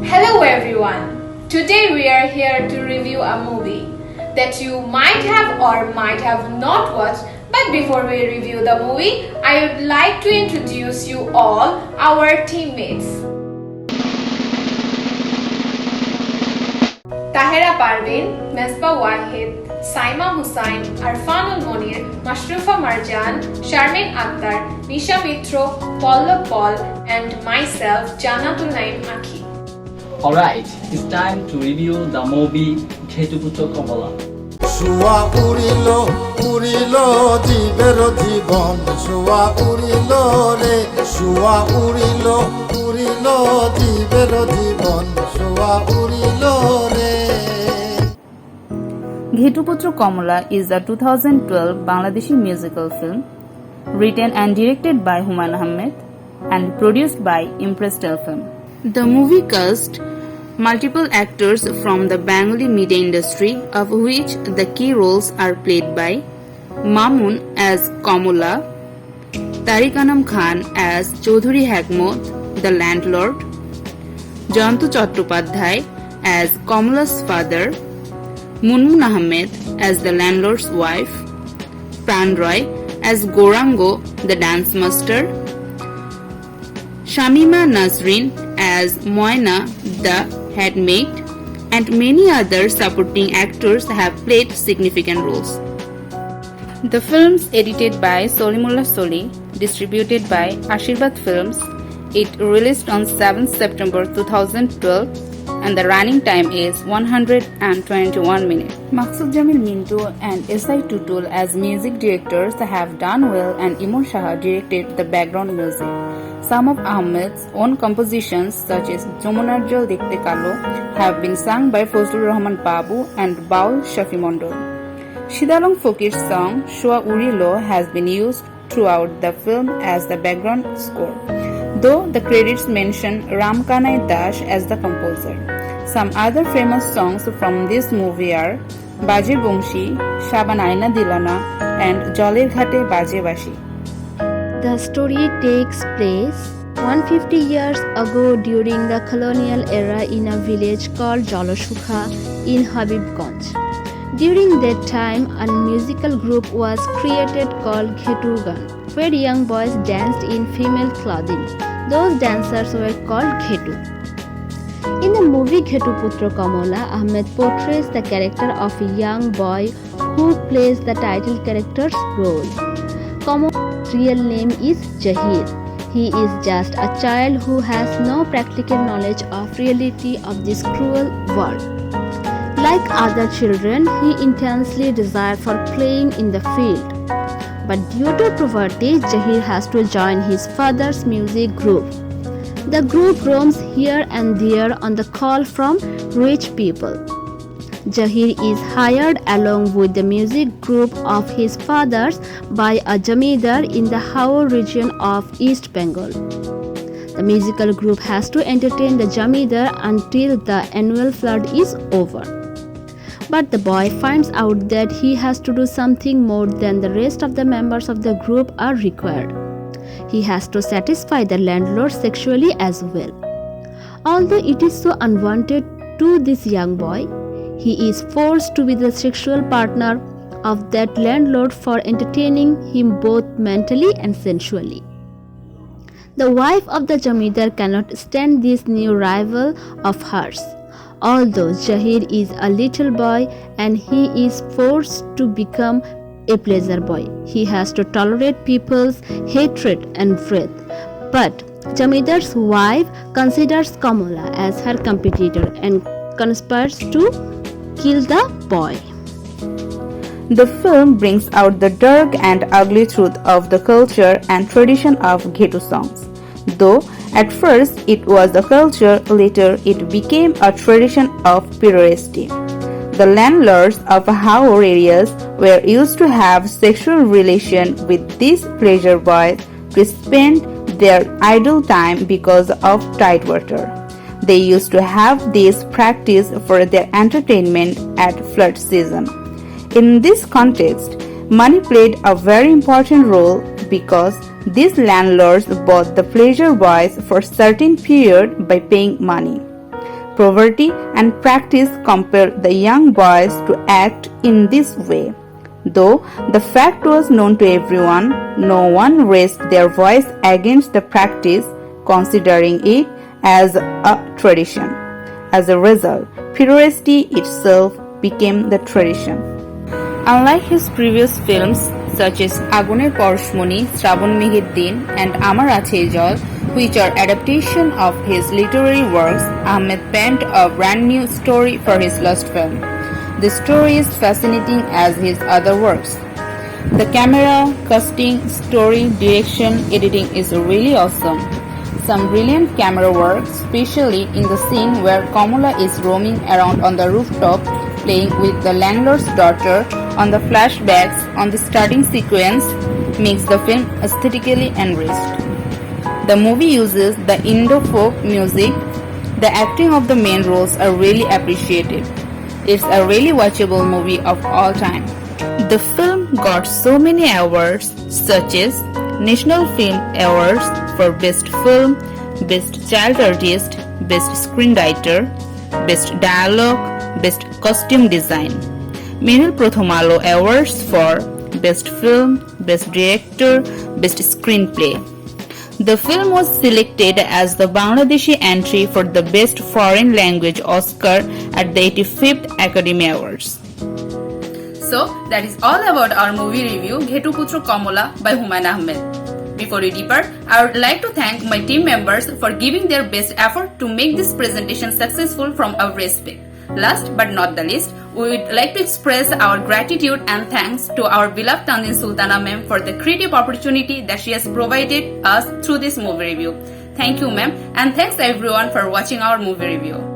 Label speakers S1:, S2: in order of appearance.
S1: Hello everyone! Today we are here to review a movie that you might have or might have not watched. But before we review the movie, I would like to introduce you all our teammates. Tahira Parveen, Mesbah Wahid, Saima Hussain, Arfanul Monir, Mashrufa Marjan, Sharmin Akhtar, Nisha Mitro, Pallav Paul and myself Janatul Naim Akhi.
S2: Alright, it's time to review the movie Ghetuputro Komala.
S3: Shua urilo, urilo, jibero jibon. Shua urilo re, shua urilo, urilo, jibero jibon. Shua urilo re.
S4: Ghetuputro Komala is a 2012 Bangladeshi musical film written and directed by Humayun Ahmed and produced by Impress Telefilm. The movie cast multiple actors from the Bengali media industry, of which the key roles are played by Mamun as Komala, Tariq Anam Khan as Chaudhuri Hekmat, the landlord, Jantu Chattopadhyay as Komala's father, Munmun Ahmed as the landlord's wife, Pran Roy as Gorango, the dance master, Shamima Nazreen as Moina, the headmaid, and many other supporting actors have played significant roles. The films edited by Solimullah Soli, distributed by Ashirvad Films. It released on 7th September 2012 and the running time is 121 minutes. Maqsood Jamil Minto and S.I. Tutul as music directors have done well and Imon Shah directed the background music. Some of Ahmed's own compositions such as Jomunar Jal Dekhte Kalo have been sung by Fazlur Rahman Babu and Baul Shafi Mondol. Shidalong Fokir's song Shua Urilo has been used throughout the film as the background score, though the credits mention Ram Kanai Das as the composer. Some other famous songs from this movie are Baje Bongshi, Shaban Aina Dilana and Joler Ghate Baje Bashi.
S5: The story takes place 150 years ago during the colonial era in a village called Jalashukha in Habibganj. During that time, a musical group was created called Ghetugan, where young boys danced in female clothing. Those dancers were called Ghetu. In the movie Ghetuputro Komala, Ahmed portrays the character of a young boy who plays the title character's role. Komala's real name is Jahir. He is just a child who has no practical knowledge of reality of this cruel world. Like other children, he intensely desires for playing in the field. But due to poverty, Jahir has to join his father's music group. The group roams here and there on the call from rich people. Jahir is hired along with the music group of his father's by a jamidar in the Haur region of East Bengal. The musical group has to entertain the jamidar until the annual flood is over. But the boy finds out that he has to do something more than the rest of the members of the group are required. He has to satisfy the landlord sexually as well. Although it is so unwanted to this young boy, he is forced to be the sexual partner of that landlord for entertaining him both mentally and sensually. The wife of the jamidar cannot stand this new rival of hers. Although Jahir is a little boy and he is forced to become a pleasure boy, he has to tolerate people's hatred and wrath. But Jamidar's wife considers Komala as her competitor and conspires to kill the boy.
S4: The film brings out the dark and ugly truth of the culture and tradition of Ghetu songs. Though at first it was a culture, later it became a tradition of pederasty. The landlords of Haur areas were used to have sexual relation with these pleasure boys to spend their idle time because of tight water. They used to have this practice for their entertainment at flood season. In this context, money played a very important role because these landlords bought the pleasure boys for certain period by paying money. poverty and practice compelled the young boys to act in this way. Though the fact was known to everyone, no one raised their voice against the practice, considering it as a tradition. As a result, pederasty itself became the tradition. Unlike his previous films such as Aguner Porshmoni, Shravan Megher Din and Amar Ache Jal, which are adaptation of his literary works, Ahmed penned a brand new story for his last film. The story is fascinating as his other works. The camera, casting, story, direction, editing is really awesome. Some brilliant camera work, especially in the scene where Kamala is roaming around on the rooftop playing with the landlord's daughter on the flashbacks on the starting sequence, makes the film aesthetically enriched. The movie uses the Indo-folk music. The acting of the main roles are really appreciated. It's a really watchable movie of all time. The film got so many awards such as National Film Awards for Best Film, Best Child Artist, Best Screenwriter, Best Dialogue, Best Costume Design. Meryl Prothom Alo Awards for Best Film, Best Director, Best Screenplay. The film was selected as the Bangladeshi entry for the Best Foreign Language Oscar at the 85th Academy Awards. So, that is all about our movie review Ghetuputra Kamala by Humayun Ahmed. Before we depart, I would like to thank my team members for giving their best effort to make this presentation successful from our respect. Last but not the least, we would like to express our gratitude and thanks to our beloved Tanzin Sultana ma'am for the creative opportunity that she has provided us through this movie review. Thank you ma'am, and thanks everyone for watching our movie review.